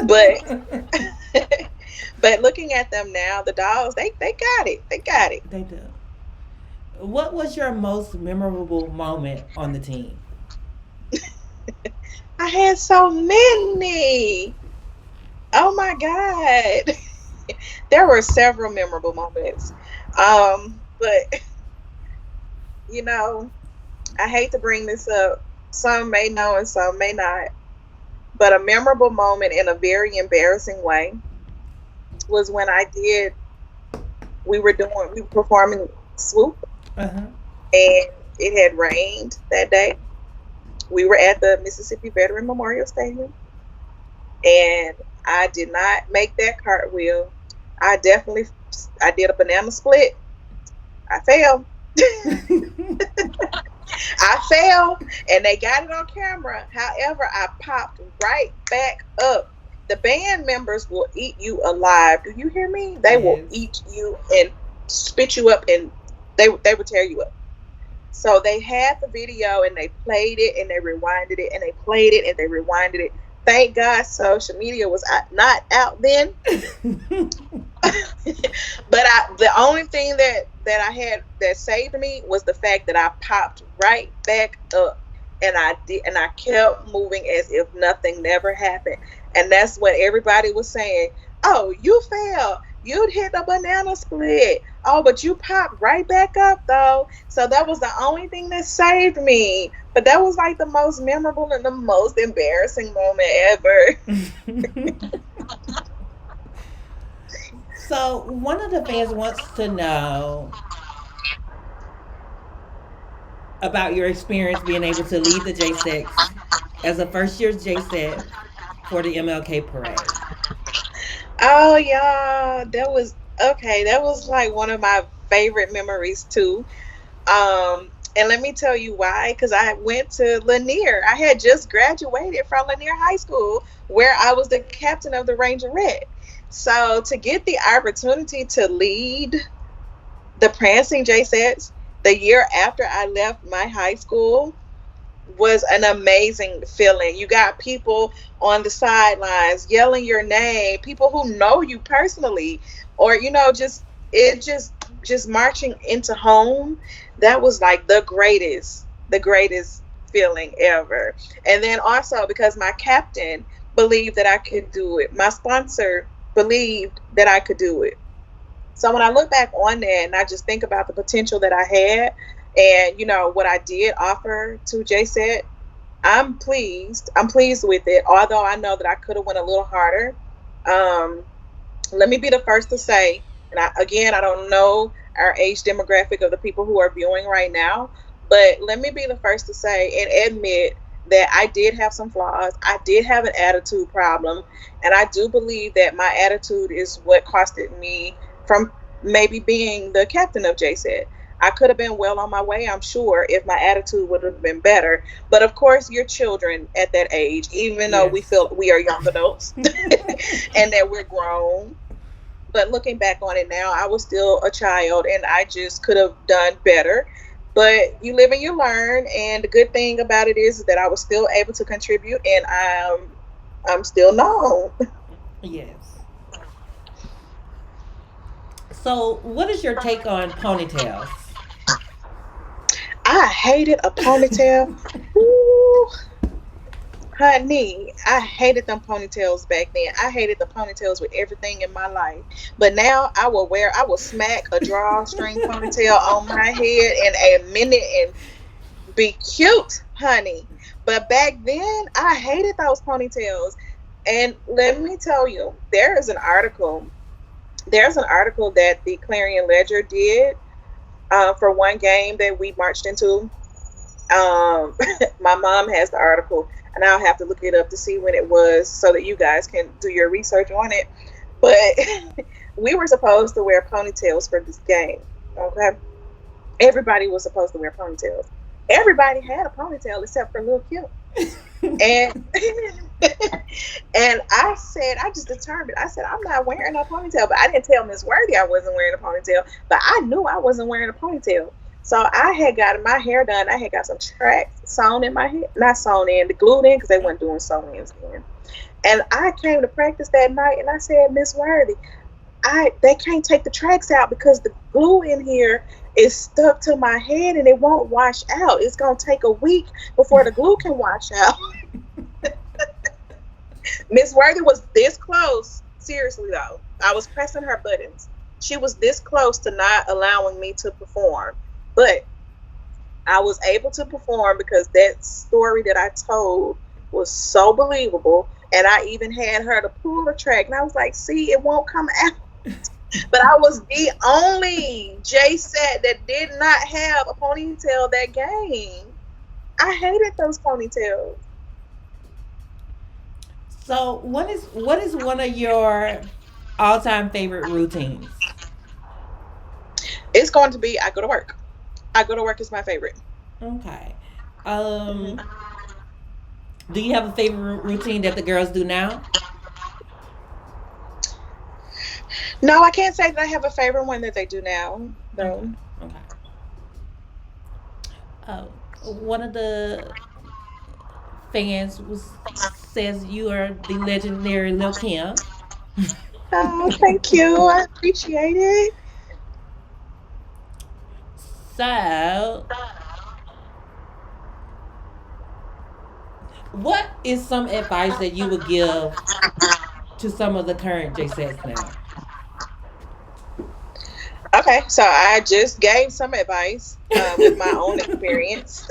But but looking at them now, the dolls, they got it. They got it. They do. What was your most memorable moment on the team? I had so many. Oh my God. There were several memorable moments. But you know, I hate to bring this up. Some may know and some may not. But a memorable moment in a very embarrassing way was when we were performing swoop Uh huh. and it had rained that day. We were at the Mississippi Veteran Memorial Stadium and I did not make that cartwheel. I definitely I did a banana split. I fell. I fell and they got it on camera. However, I popped right back up. The band members will eat you alive. Do you hear me? They will Yes. eat you and spit you up and they will tear you up. So they had the video and they played it and they rewinded it and they played it and they rewinded it. Thank God social media was not out then. But the only thing that I had that saved me was the fact that I popped right back up and I kept moving as if nothing never happened. And that's what everybody was saying. Oh, you fell. You'd hit the banana split. Oh, but you popped right back up though. So that was the only thing that saved me. But that was like the most memorable and the most embarrassing moment ever. So one of the fans wants to know about your experience being able to lead the J6 as a first year J7 for the MLK parade. Oh yeah, that was okay. That was like one of my favorite memories too. And let me tell you why. Because I went to Lanier. I had just graduated from Lanier High School, where I was the captain of the Rangerette. So to get the opportunity to lead the Prancing J-Settes the year after I left my high school was an amazing feeling. You got people on the sidelines yelling your name, people who know you personally, or just marching into home. That was like the greatest feeling ever. And then also because my captain believed that I could do it, my sponsor believed that I could do it. So when I look back on that and I just think about the potential that I had and what I did offer to J-Sette, I'm pleased. I'm pleased with it. Although I know that I could have went a little harder. Um, Let me be the first to say, and I don't know our age demographic of the people who are viewing right now, but let me be the first to say and admit that I did have some flaws. I did have an attitude problem. And I do believe that my attitude is what costed me from maybe being the captain of J-Set. I could have been well on my way, I'm sure, if my attitude would have been better. But of course, you're children at that age, even though we Yes. feel we are young adults and that we're grown. But looking back on it now, I was still a child and I just could have done better. But you live and you learn, and the good thing about it is that I was still able to contribute, and I'm still known. Yes. So, what is your take on ponytails? I hated a ponytail. Ooh, honey, I hated them ponytails back then. I hated the ponytails with everything in my life. But now I will smack a drawstring ponytail on my head in a minute and be cute, honey. But back then, I hated those ponytails. And let me tell you, there's an article that the Clarion Ledger did for one game that we marched into. My mom has the article, and I'll have to look it up to see when it was so that you guys can do your research on it. But we were supposed to wear ponytails for this game. Okay, everybody was supposed to wear ponytails. Everybody had a ponytail except for Lil Kim. And and I just determined. I said, I'm not wearing a ponytail. But I didn't tell Miss Worthy I wasn't wearing a ponytail. But I knew I wasn't wearing a ponytail. So I had gotten my hair done. I had got some tracks sewn in my hair, not sewn in, the glued in because they weren't doing sewn ins then. And I came to practice that night, and I said, Miss Worthy, they can't take the tracks out because the glue in here is stuck to my head and it won't wash out. It's gonna take a week before the glue can wash out. Miss Worthy was this close. Seriously though, I was pressing her buttons. She was this close to not allowing me to perform, but I was able to perform because that story that I told was so believable. And I even had her to pull the track, and I was like, "See, it won't come out." But I was the only J-Set that did not have a ponytail that game. I hated those ponytails. So, what is one of your all-time favorite routines? It's going to be I go to work. I go to work is my favorite. Okay. Hmm. Um, do you have a favorite routine that the girls do now? No, I can't say that I have a favorite one that they do now. Okay. No. Okay. Oh, one of the fans says you are the legendary Lil Kim. Oh, thank you. I appreciate it. So, what is some advice that you would give to some of the current J sets now? Okay, so I just gave some advice with my own experience.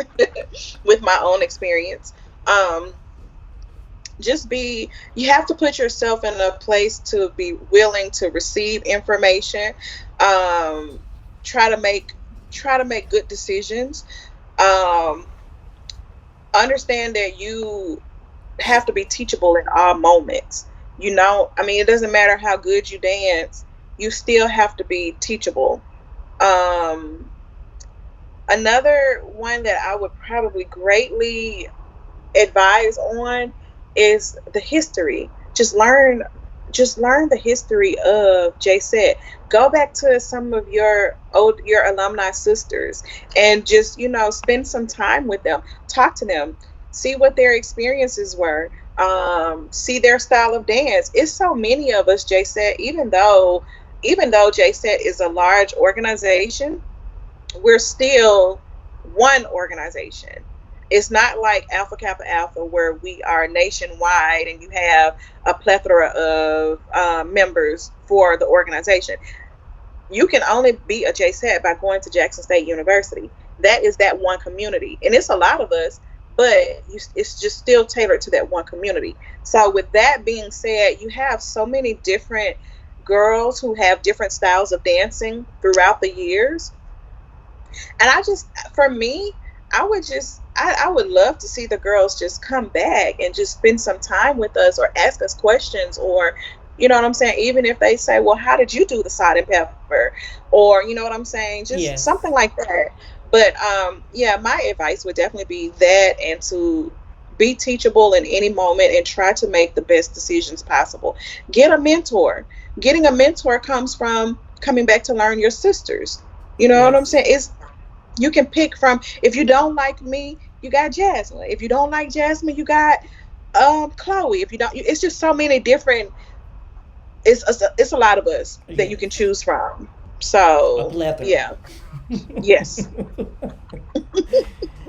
With my own experience. Um, just be, you have to put yourself in a place to be willing to receive information. Um, try to make good decisions. Um, understand that you have to be teachable in all moments. I mean, it doesn't matter how good you dance, you still have to be teachable. Um, another one that I would probably greatly advise on is the history. Just learn the history of J-Set. Go back to some of your alumni sisters and just, spend some time with them. Talk to them. See what their experiences were. See their style of dance. It's so many of us J-Set, even though J-Set is a large organization, we're still one organization. It's not like Alpha Kappa Alpha where we are nationwide and you have a plethora of members for the organization. You can only be a JSET by going to Jackson State University. That is that one community. And it's a lot of us, but it's just still tailored to that one community. So with that being said, you have so many different girls who have different styles of dancing throughout the years. And for me, I would love to see the girls just come back and just spend some time with us or ask us questions, or you know what I'm saying, even if they say, well, how did you do the salt and pepper, or you know what I'm saying, just something Yes. like that. But yeah, my advice would definitely be that, and to be teachable in any moment and try to make the best decisions possible. Get a mentor. Getting a mentor comes from coming back to learn your sisters. You know what I'm Yes. saying? It's, you can pick from, if you don't like me, you got Jasmine. If you don't like Jasmine, you got Chloe. If you don't, it's just so many different. It's a lot of us that you Yes. can choose from. A So plethora. yeah, yes.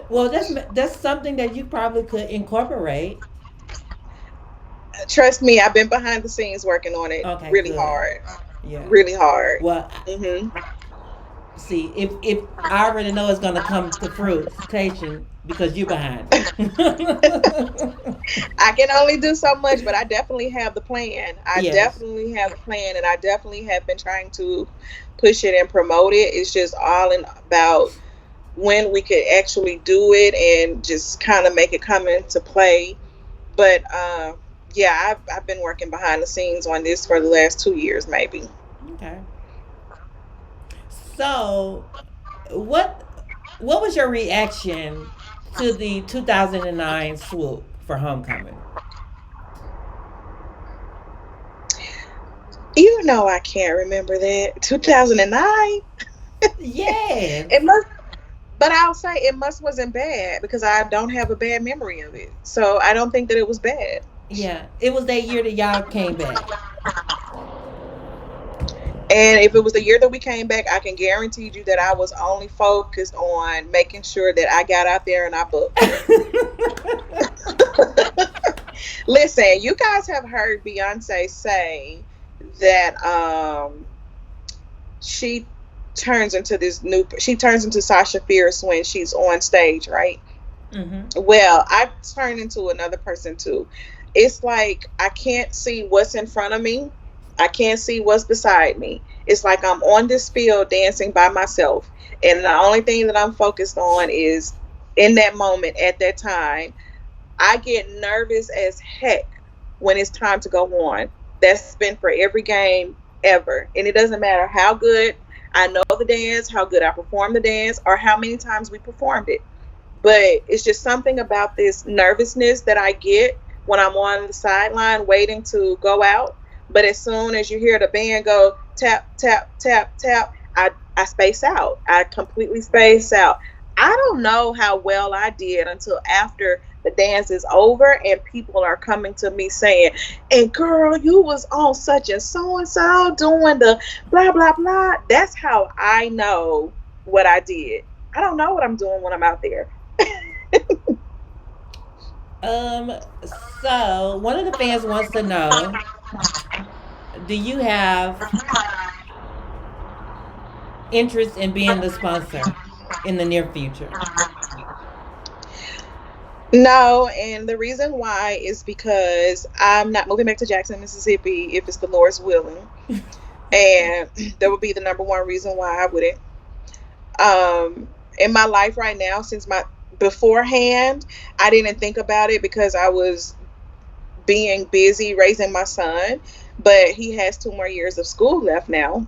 Well, that's something that you probably could incorporate. Trust me, I've been behind the scenes working on it Okay, really good. hard, Yeah. really hard. Well, hmm see, if I already know it's gonna come to fruition because you behind it. I can only do so much, but I definitely have the plan. I Yes. definitely have a plan, and I definitely have been trying to push it and promote it. It's just all in about when we could actually do it and just kind of make it come into play. But yeah, I've been working behind the scenes on this for the last 2 years, maybe. Okay. So, what what was your reaction to the 2009 swoop for homecoming? You know, I can't remember that 2009. Yes. It must, but I'll say it must wasn't bad because I don't have a bad memory of it. So I don't think that it was bad. Yeah. It was that year that y'all came back. And if it was the year that we came back, I can guarantee you that I was only focused on making sure that I got out there and I booked. Listen, you guys have heard Beyonce say that she she turns into Sasha Fierce when she's on stage, right? Mm-hmm. Well, I turn into another person too. It's like I can't see what's in front of me. I can't see what's beside me. It's like I'm on this field dancing by myself. And the only thing that I'm focused on is in that moment, at that time, I get nervous as heck when it's time to go on. That's been for every game ever. And it doesn't matter how good I know the dance, how good I perform the dance, or how many times we performed it. But it's just something about this nervousness that I get when I'm on the sideline waiting to go out. But as soon as you hear the band go tap, tap, tap, tap, I space out. I completely space out. I don't know how well I did until after the dance is over and people are coming to me saying, and girl, you was on such and so doing the blah, blah, blah. That's how I know what I did. I don't know what I'm doing when I'm out there. Um. So one of the fans wants to know: do you have interest in being the sponsor in the near future? No, and the reason why is because I'm not moving back to Jackson, Mississippi if it's the Lord's willing. And that would be the number one reason why I wouldn't. In my life right now, since my beforehand, I didn't think about it because I was being busy raising my son, but he has 2 more years of school left now.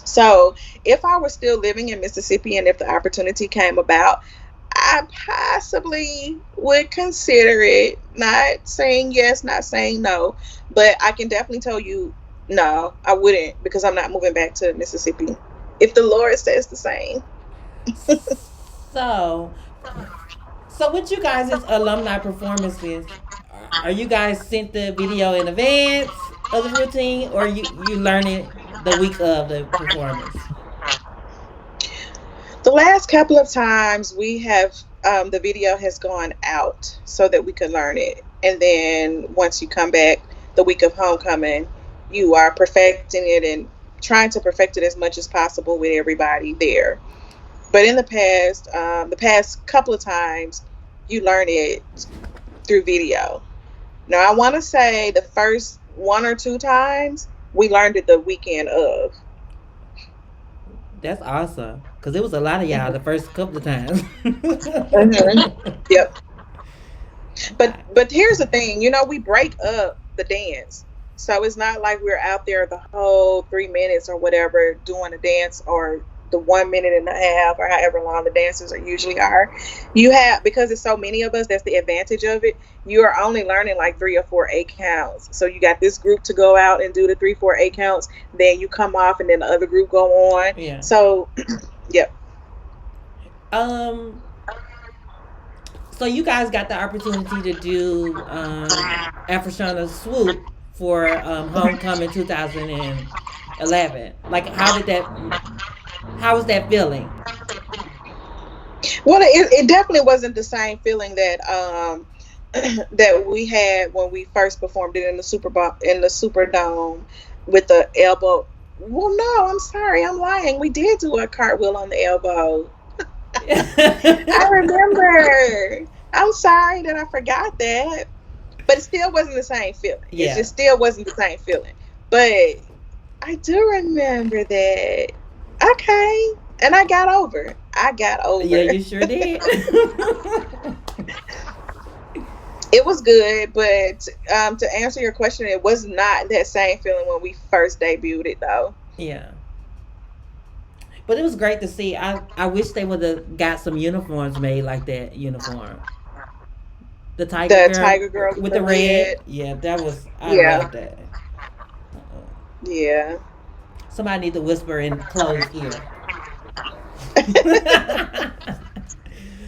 So if I were still living in Mississippi and if the opportunity came about, I possibly would consider it. Not saying yes, not saying no, but I can definitely tell you no, I wouldn't because I'm not moving back to Mississippi. If the Lord says the same. So, so with you guys' alumni performances, are you guys sent the video in advance of the routine, or you learn it the week of the performance? The last couple of times we have the video has gone out so that we can learn it. And then once you come back the week of homecoming, you are perfecting it and trying to perfect it as much as possible with everybody there. But in the past couple of times, you learn it through video. Now, I want to say the first one or two times we learned it the weekend of. That's awesome. Cause it was a lot of y'all the first couple of times. Hmm. Yep. But Okay. here's the thing, we break up the dance. So it's not like we're out there the whole 3 minutes or whatever doing a dance, or the 1 minute and a half, or however long the dances are usually are. You have, because it's so many of us, that's the advantage of it. You are only learning like 3 or 4 8 counts. So you got this group to go out and do the 3 4 8 counts, then you come off and then the other group go on. Yeah. So yep. Um. So you guys got the opportunity to do Afroshana swoop for homecoming 2011. Like, how did that? How was that feeling? Well, it definitely wasn't the same feeling that that we had when we first performed it in the in the Superdome with the elbow. Well, no, I'm sorry, I'm lying. We did do a cartwheel on the elbow. I remember. I'm sorry that I forgot that, but it still wasn't the same feeling. It Yeah. just still wasn't the same feeling. But I do remember that. Okay, and I got over. I got Yeah, over. you sure did. It was good, but to answer your question, it was not that same feeling when we first debuted it, though. Yeah. But it was great to see. I wish they would have got some uniforms made like that uniform. The tiger The girl Tiger Girl with with the the red. red, Yeah, that was. I yeah, love that. yeah, Somebody need to whisper in Chloe's ear.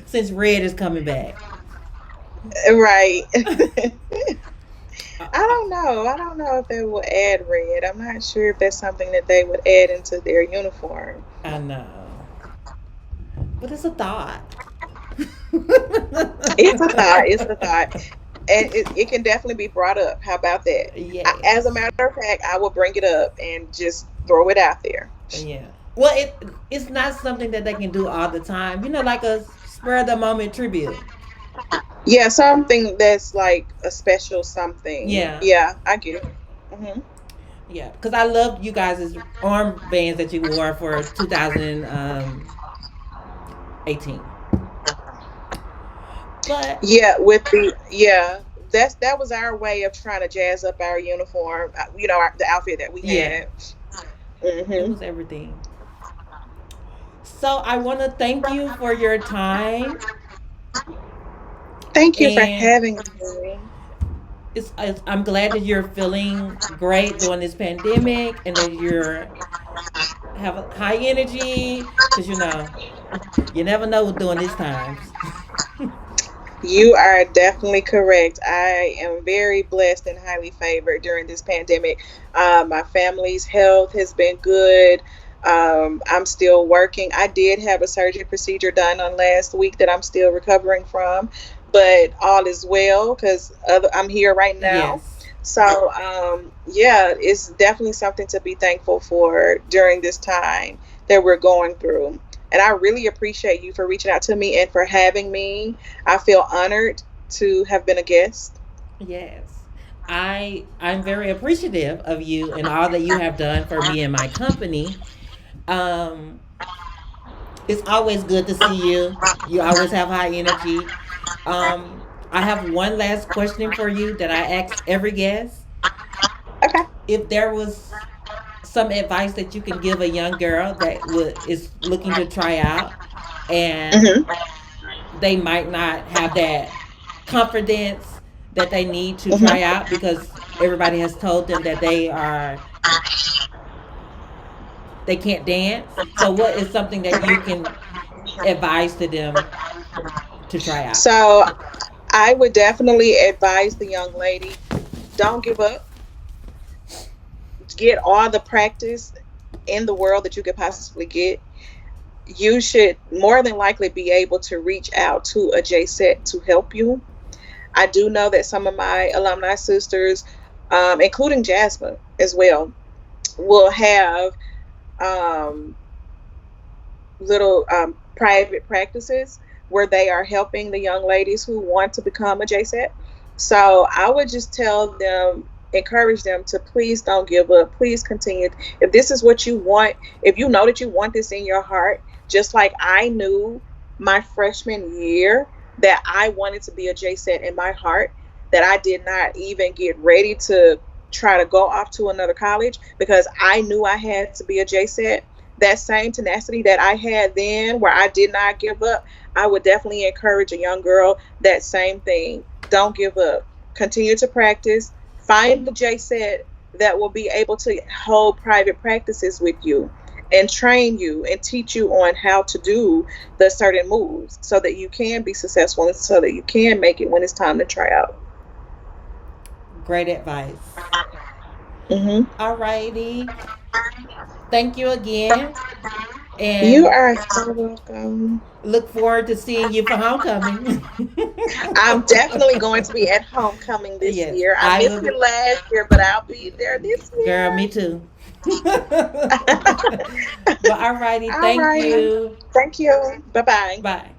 Since red is coming back. right. Uh, I don't know. I don't know if they will add red. I'm not sure if that's something that they would add into their uniform. I know. But it's a thought. It's a thought. It's a thought. And it can definitely be brought up. How about that? As a Yes. matter of fact, I will bring it up and just throw it out there. Yeah. Well, it's not something that they can do all the time. Like a spur of the moment tribute. Yeah, something that's like a special something. Yeah. Yeah, I get it. Hmm. Yeah. Because I loved you guys' armbands that you wore for 2018. But Yeah, that was our way of trying to jazz up our uniform. The outfit that we yeah, had. it Hmm. was everything. So I want to thank you for your time, Thank you for and having me. I'm glad that you're feeling great during this pandemic, and that you're have a high energy, because you never know during these times. You are definitely correct. I am very blessed and highly favored during this pandemic. My family's health has been good. I'm still working. I did have a surgery procedure done on last week that I'm still recovering from, but all is well because I'm here right now. Yes. So, yeah, it's definitely something to be thankful for during this time that we're going through. And I really appreciate you for reaching out to me and for having me. I feel honored to have been a guest. Yes. I'm very appreciative of you and all that you have done for me and my company. Um, it's always good to see you. You always have high energy. I have one last question for you that I ask every guest. Okay. If there was some advice that you can give a young girl that is looking to try out, and Hmm. they might not have that confidence that they need to try Hmm. out because everybody has told them that they can't dance. So what is something that you can advise to them to try out? So I would definitely advise the young lady, don't give up. Get all the practice in the world that you could possibly get. You should more than likely be able to reach out to a J-Set to help you. I do know that some of my alumni sisters, including Jasmine as well, will have um, little private practices where they are helping the young ladies who want to become a J-Set. So I would just tell them, encourage them to please don't give up. Please continue. If this is what you want, if you know that you want this in your heart, just like I knew my freshman year that I wanted to be a J-Set in my heart, that I did not even get ready to try to go off to another college because I knew I had to be a J-Set. That same tenacity that I had then, where I did not give up, I would definitely encourage a young girl that same thing. Don't give up. Continue to practice. Find the J-Set that will be able to hold private practices with you and train you and teach you on how to do the certain moves so that you can be successful and so that you can make it when it's time to try out. Great advice. Hmm. Alrighty. Thank you again. You And are so welcome. look forward to seeing you for homecoming. I'm definitely going to be at homecoming this Yes, year. I I will missed be. it last year, but I'll be there this Girl, year. me too. But alrighty, All thank righty. you. Thank you. Bye bye. Bye.